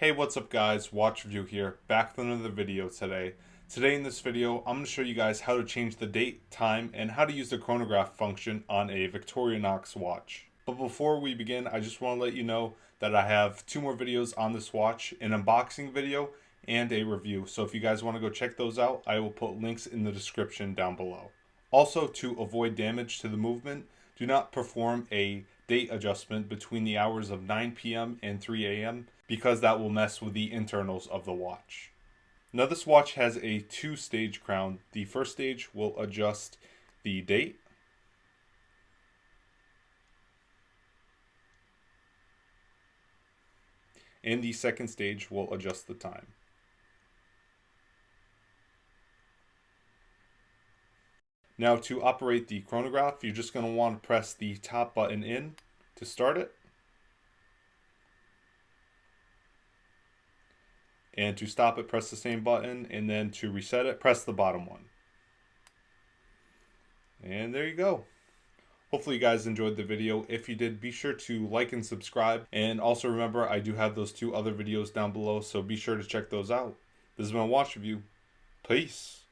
Hey, what's up guys, Watch Review here, back with another video today. Today in this video, I'm going to show you guys how to change the date, time, and how to use the chronograph function on a Victorinox watch. But before we begin, I just want to let you know that I have two more videos on this watch, an unboxing video and a review. So if you guys want to go check those out, I will put links in the description down below. Also, to avoid damage to the movement, do not perform a date adjustment between the hours of 9 p.m. and 3 a.m. because that will mess with the internals of the watch. Now this watch has a two-stage crown. The first stage will adjust the date. And the second stage will adjust the time. Now to operate the chronograph, you're just going to want to press the top button in to start it. And to stop it, press the same button, and then to reset it, press the bottom one. And there you go. Hopefully you guys enjoyed the video. If you did, be sure to like and subscribe. And also remember, I do have those two other videos down below, so be sure to check those out. This has been a watch review. Peace.